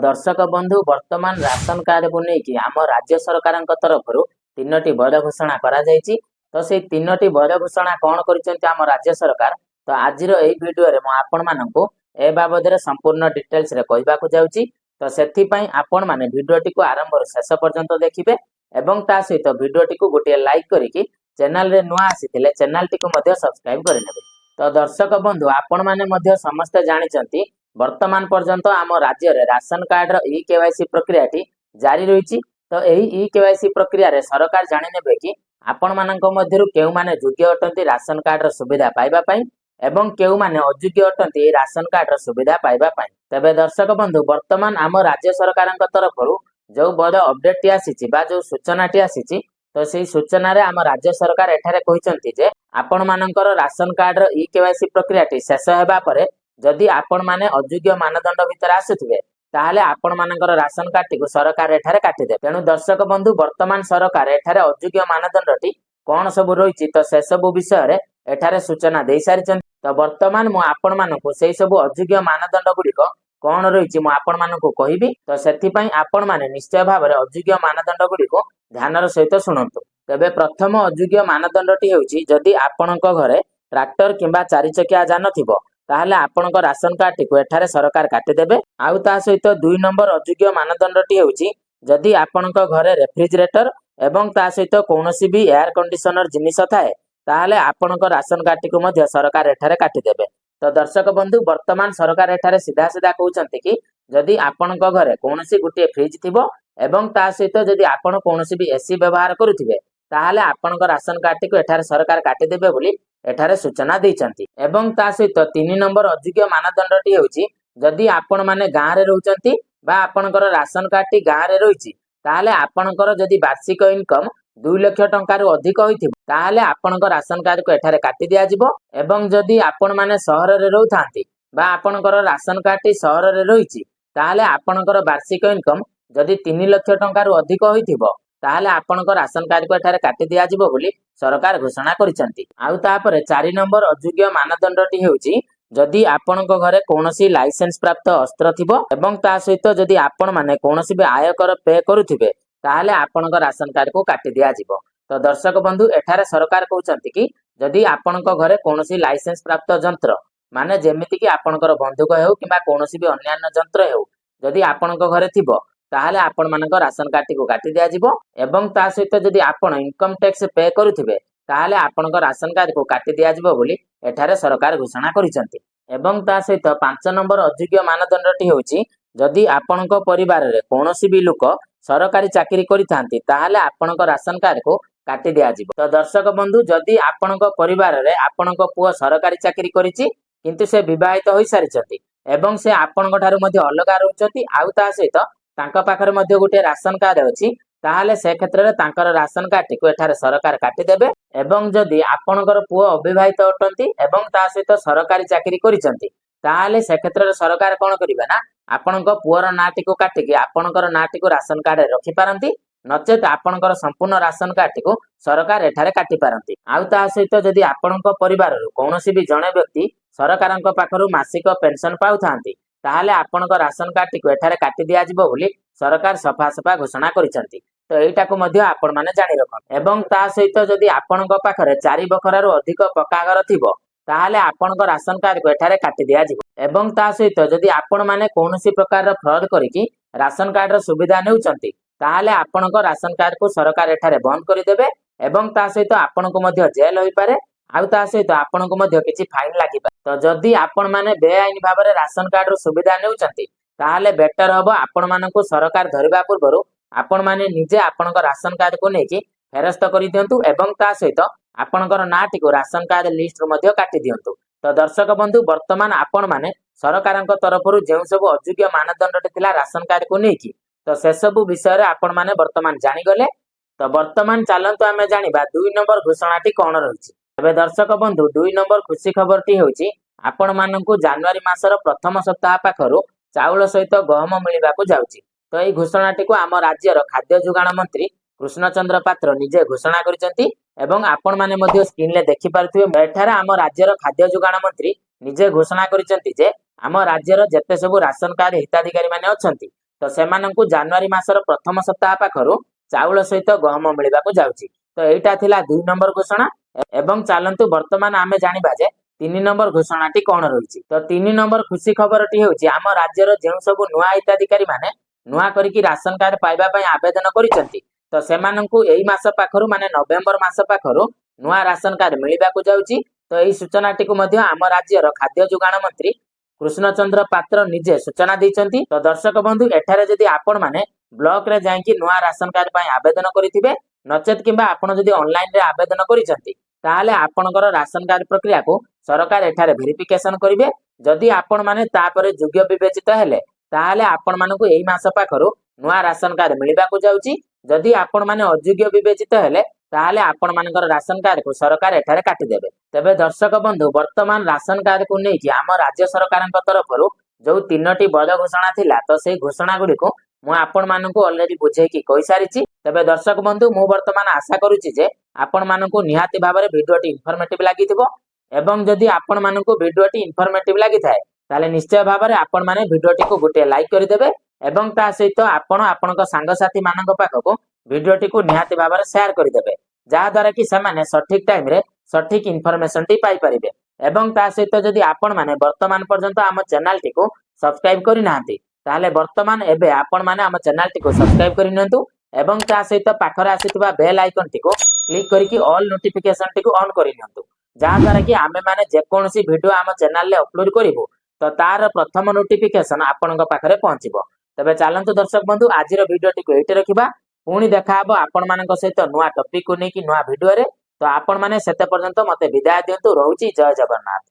दर्शक बंधु वर्तमान राशन कार्ड को लेकिन आम राज्य सरकार तरफ तीनो बड़ घोषणा करा जायछि। तो से तीनो बड़ घोषणा कौन कर राज्य सरकार तो आज वीडियो रे मु आपण मानकु ए बाबद संपूर्ण डिटेल्स रे कहबाकू जाउछि। तो सेथि पई आपण माने वीडियो टी को आरंभ ରୁ शेष पर्यंत देखिबे एवं ता सहित वीडियो टी को गोटे लाइक करिकि चैनल रे नुआ आसीथिले चैनल टी को मध्य सब्सक्राइब करिनेबे। तो दर्शक बंधु आपण माने मध्य समस्त जानिचंती वर्तमान पर्यंत आम राज्य रे राशन कार्ड रो ई केवाईसी प्रक्रिया टी जारी रहिछि। तो एही ई केवाईसी प्रक्रिया रे सरकार जानि नेबे कि आपण मानक मध्यरु केउ माने योग्य अटंती राशन कार्ड रो सुविधा पाइबा पई एवं केउ माने अयोग्य अटंती राशन कार्ड रो सुविधा पाइबा पई। तबे दर्शक बंधु वर्तमान आम राज्य सरकारक तरफरु जो बड़ अपडेट टी आसीछि बा जो सूचना टी आसीछि तो सेही सूचना रे आम राज्य सरकार एठारे कहिसंती जे आपण मानकर राशन कार्ड रो ई केवाईसी प्रक्रिया टी शेष हेबा परे जदि आपण माने अयोग्य मानदंड भितर आसुथिबे ताहले आपण मानकर राशन कार्ड टी को सरकार एठारे काटि दे। तेनु दर्शक बंधु वर्तमान सरकार एठारे अयोग्य मानदंड टी कोन सब रहिछि तो से सब विषय रे एठारे सूचना देई सारिछन। तो वर्तमान मु आपण मानकु सेही सब अयोग्य मानदंड गुडीको कोन रहिछि मु आपण मानकु कहिबी। तो सेथि पई आपण माने निश्चय भाबरे अयोग्य मानदंड गुडीको ध्यानर सहित शुणंतु। तबे प्रथम अयोग्य मानदंड टी हेउछि जदि आपणक घरे ट्रैक्टर किंबा चारि चकिया जान थिबो ताहले आपणक राशन कार्ड टी को एठारे सरकार काटि देबे। आउ ता सहित 2 नंबर अयोग्य मानदंड टी हेउछि जदि आपणक घरे रेफ्रिजरेटर एवं ता सहित कोनोसी भी एयर कंडीशनर जिनिस थाए ताहले आपणक राशन कार्ड टी को मध्य सरकार एठारे काटि देबे। तो दर्शक बंधु वर्तमान सरकार एठारे सीधा सीधा कहउचंती कि जदि आपणक घरे कोनोसी गुटे फ्रिज थिबो एवं ता सहित जदि आपण कोनोसी भी एसी व्यवहार करूथिबे ताहले आपणक राशन कार्ड टी को एठारे सरकार काटि देबे बोली एठारे सूचना दैचंती। एवं ता सहित 3 नंबर अयोग्य मानदंड टी हेउछि जदि आपण माने गां रे रहउचंती बा आपणकर राशन कार्ड टी गां रे रहिछि ताहले आपणकर जदि वार्षिक इनकम 2 लाख टंका रु अधिक होइथिबो ताहले आपणकर राशन कार्ड को एठारे काटि दिया जिवो। एवं जदि आपण माने शहर रे रहउथांती बा आपणकर राशन कार्ड टी शहर रे रहिछि ताहले आपणकर वार्षिक इनकम जदि 3 लाख टंका रु अधिक होइथिबो ताहले आपणकर राशन कार्ड को एठारे काटि दिया जिवो बोली सरकार घोषणा करिसंती। आउ तापरे 4 नंबर अयोग्य मानदंड टी हेउछि जदि आपणक घरे कोनोसी लाइसेंस प्राप्त अस्त्र थिबो एवं ता सहित जदि आपण माने कोनोसी भी आयकर पे करूथिबे ताहले आपणक राशन कार्ड को काटि दिया जिवो। तो दर्शक बंधु एठारे सरकार कहउचंती कि जदि आपणक घरे कोनोसी लाइसेंस प्राप्त यंत्र माने जेमिति कि आपणकर बंदूक हेउ किबा कोनोसी भी अन्यान्य यंत्र हेउ जदि आपणक घरे थिबो ताहले आपण मानक राशन कार्ड टी को काटि दिया जिवो। एवं ता सहित जदि आपण इनकम टैक्स पे करूथिबे ताहले आपणक राशन कार्ड को काटि दिया जिवो बोली एठारे सरकार घोषणा करिसंती। एवं ता सहित 5 नंबर अयोग्य मानदंड टी हेउछि जदि आपणक परिवार रे कोनोसी भी लोक सरकारी चाकरी करिथांती ताहले आपणक राशन कार्ड को काटि दिया जिवो। तो दर्शक बंधु जदि आपणक परिवार रे आपणक पुओ सरकारी चाकरी करिछि किंतु से विवाहित होई सारिछंती एवं से आपणक ठारू मध्ये अलगा रहउचंती आउ ता सहित तांका पाखरे मध्ये गोटे राशन कार्ड अछि ताहले से क्षेत्र रे तांकर राशन कार्ड टी को एठारे सरकार काटि देबे। एवं जदि आपणकर पुओ अविवाहित अटंती एवं ता सहित सरकारी चाकरी करिसंती ताहले से क्षेत्र रे सरकार कोन करिवे ना आपणक पुओर ना टी को काटिके आपणकर ना टी को राशन कार्ड रे रखि पारंती नचेत आपणकर संपूर्ण राशन कार्ड टी को सरकार एठारे काटि पारंती। आउ ता सहित जदि आपणक परिवार रो कोनोसी भी जणे व्यक्ति सरकारक पाखरु मासिक पेंशन पाउथांती ताहले आपणक राशन कार्ड टी को एठारे काटि दिया जिवो बोली सरकार सफा सफा घोषणा करिसंती। तो एटा को मध्य आपण माने जानि रखन। एवं ता सहित जदि आपणक पाखरे 4 बखरा रो अधिक पक्का घर थिबो ताहले आपणक राशन कार्ड को एठारे काटि दिया जिवो। एवं ता सहित जदि आपण माने कोनोसी प्रकार रो फ्रॉड करिकि राशन कार्ड रो सुविधा नेउचंती ताहले आपणक राशन कार्ड को सरकार एठारे बंद करि देबे। एवं ता सहित आपणक मध्य जेल होई पारे आउ ता सहित आपणक मध्य किछि फाइन लागि पारे। तो जदि आपण माने बेआईन भाबरे राशन कार्ड रो सुविधा नेउचंती ताहले बेटर हबो आपण मानकु सरकार धरिबा पूर्वरु आपण माने निजे आपणक राशन कार्ड को नेकी फेरस्त करि दियंतु एवं ता सहित आपणकर ना टी को राशन कार्ड लिस्ट रो मध्य काटि दियंतु। तो दर्शक बंधु वर्तमान आपण माने सरकारक तरफरु जेउ सब अयोग्य मानदंड थिला राशन कार्ड को नेकी तो से सब विषय रे आपण माने वर्तमान जानि गले। तो वर्तमान चालंतु आमे जानिबा 2 नंबर घोषणा टी कोन रहिछि। एबे दर्शक बंधु 2 नंबर खुशी खबर टी हेउछि आपण मानकु जनवरी मासर प्रथम सप्ताह पाखरु चाउल सहित गहम मिलिबाकू जाउछि। तो एई घोषणा टी को आम राज्यर खाद्य जोगाण मंत्री कृष्णचंद्र पात्र निजे घोषणा करिसंती एवं आपण माने मध्ये स्क्रीन ले देखि पारुथिबे एठारे आम राज्यर खाद्य जोगाण मंत्री निजे घोषणा करिसंती जे आम राज्यर जेते सब राशन कार्ड हिताधिकारी माने अछंती ତ ସେମାନଙ୍କୁ ଜାନୁଆରୀ ମାସର ପ୍ରଥମ ସପ୍ତାହ ପାଖରୁ ଚାଉଳ ସହିତ ଗହମ ମିଳିବାକୁ ଯାଉଛି। ତ ଏଇଟା ଥିଲା 2 ନମ୍ବର ଘୋଷଣା। ଏବଂ ଚାଲନ୍ତୁ ବର୍ତ୍ତମାନ ଆମେ ଜାଣିବା ଯେ 3 ନମ୍ବର ଘୋଷଣାଟି କଣ ରହିଛି। ତ 3 ନମ୍ବର ଖୁସି ଖବରଟି ହେଉଛି ଆମ ରାଜ୍ୟର ଯେଉଁ ସବୁ ନୂଆ ହିତାଧିକାରୀ ମାନେ ନୂଆ କରିକି ରାସନ କାର୍ଡ ପାଇବା ପାଇଁ ଆବେଦନ କରିଛନ୍ତି, ତ ସେମାନଙ୍କୁ ଏଇ ମାସ ପାଖରୁ ମାନେ ନଭେମ୍ବର ମାସ ପାଖରୁ ନୂଆ ରାସନ କାର୍ଡ ମିଳିବାକୁ ଯାଉଛି। ତ ଏହି ସୂଚନାଟିକୁ ମଧ୍ୟ ଆମ ରାଜ୍ୟର ଖାଦ୍ୟ ଯୋଗାଣ ମନ୍ତ୍ରୀ କୃଷ୍ଣଚନ୍ଦ୍ର ପାତ୍ର ନିଜେ ସୂଚନା ଦେଇଛନ୍ତି। ତ ଦର୍ଶକ ବନ୍ଧୁ, ଏଠାରେ ଯଦି ଆପଣ ମାନେ ବ୍ଲକରେ ଯାଇକି ନୂଆ ରାସନ କାର୍ଡ ପାଇଁ ଆବେଦନ କରିଥିବେ, ନଚେତ୍ କିମ୍ବା ଆପଣ ଯଦି ଅନଲାଇନରେ ଆବେଦନ କରିଛନ୍ତି, ତାହେଲେ ଆପଣଙ୍କର ରାସନ କାର୍ଡ ପ୍ରକ୍ରିୟାକୁ ସରକାର ଏଠାରେ ଭେରିଫିକେସନ କରିବେ। ଯଦି ଆପଣ ମାନେ ତାପରେ ଯୋଗ୍ୟ ବିବେଚିତ ହେଲେ, ତାହେଲେ ଆପଣ ମାନଙ୍କୁ ଏଇ ମାସ ପାଖରୁ ନୂଆ ରାସନ କାର୍ଡ ମିଳିବାକୁ ଯାଉଛି। ଯଦି ଆପଣ ମାନେ ଅଯୋଗ୍ୟ ବିବେଚିତ ହେଲେ, ତାହେଲେ ଆପଣ ମାନଙ୍କର ରାସନ କାର୍ଡକୁ ସରକାର ଏଠାରେ କାଟିଦେବେ। ତେବେ ଦର୍ଶକ ବନ୍ଧୁ, ବର୍ତ୍ତମାନ ରାସନ କାର୍ଡକୁ ନେଇକି ଆମ ରାଜ୍ୟ ସରକାରଙ୍କ ତରଫରୁ ଯୋଉ 3ଟି ବଡ ଘୋଷଣା ଥିଲା, ତ ସେଇ ଘୋଷଣା ଗୁଡିକୁ ମୁଁ ଆପଣ ମାନଙ୍କୁ ଅଲରେଡି ବୁଝେଇକି କହିସାରିଛି। ତେବେ ଦର୍ଶକ ବନ୍ଧୁ, ମୁଁ ବର୍ତ୍ତମାନ ଆଶା କରୁଛି ଯେ ଆପଣ ମାନଙ୍କୁ ନିହାତି ଭାବରେ ଭିଡିଓଟି ଇନଫର୍ମେଟିଭ ଲାଗିଥିବ। ଏବଂ ଯଦି ଆପଣ ମାନଙ୍କୁ ଭିଡିଓଟି ଇନଫର୍ମେଟିଭ ଲାଗିଥାଏ, ତାହେଲେ ନିଶ୍ଚୟ ଭାବରେ ଆପଣ ମାନେ ଭିଡିଓଟିକୁ ଗୋଟିଏ ଲାଇକ୍ କରିଦେବେ ଏବଂ ତା ସହିତ ଆପଣ ଆପଣଙ୍କ ସାଙ୍ଗସାଥି ମାନଙ୍କ ପାଖକୁ ଭିଡିଓଟିକୁ ନିହାତି ଭାବରେ ସେୟାର କରିଦେବେ, ଯାହା ଦ୍ୱାରା କି ସେମାନେ ସଠିକ ଟାଇମରେ ସଠିକ ଇନଫର୍ମେସନଟି ପାଇପାରିବେ। ଏବଂ ତା ସହିତ ଯଦି ଆପଣ ମାନେ ବର୍ତ୍ତମାନ ପର୍ଯ୍ୟନ୍ତ ଆମ ଚ୍ୟାନେଲଟିକୁ ସବସ୍କ୍ରାଇବ କରିନାହାନ୍ତି, ତାହେଲେ ବର୍ତ୍ତମାନ ଏବେ ଆପଣ ମାନେ ଆମ ଚ୍ୟାନେଲଟିକୁ ସବସ୍କ୍ରାଇବ କରିନିଅନ୍ତୁ ଏବଂ ତା ସହିତ ପାଖରେ ଆସିଥିବା ବେଲ ଆଇକନଟିକୁ କ୍ଲିକ୍ କରିକି ଅଲ୍ ନୋଟିଫିକେସନଟିକୁ ଅନ୍ କରିନିଅନ୍ତୁ, ଯାହା ଦ୍ୱାରା କି ଆମେ ମାନେ ଯେକୌଣସି ଭିଡିଓ ଆମ ଚ୍ୟାନେଲରେ ଅପଲୋଡ କରିବୁ, ତ ତାର ପ୍ରଥମ ନୋଟିଫିକେସନ ଆପଣଙ୍କ ପାଖରେ ପହଞ୍ଚିବ। ତେବେ ଚାଲନ୍ତୁ ଦର୍ଶକ ବନ୍ଧୁ, ଆଜିର ଭିଡିଓଟିକୁ ଏଇଠି ରଖିବା। ପୁଣି ଦେଖାହବ ଆପଣ ମାନଙ୍କ ସହିତ ନୂଆ ଟପିକକୁ ନେଇକି ନୂଆ ଭିଡିଓରେ। ତ ଆପଣ ମାନେ ସେତେ ପର୍ଯ୍ୟନ୍ତ ମତେ ବିଦାୟ ଦିଅନ୍ତୁ। ରହୁଛି, ଜୟ ଜଗନ୍ନାଥ।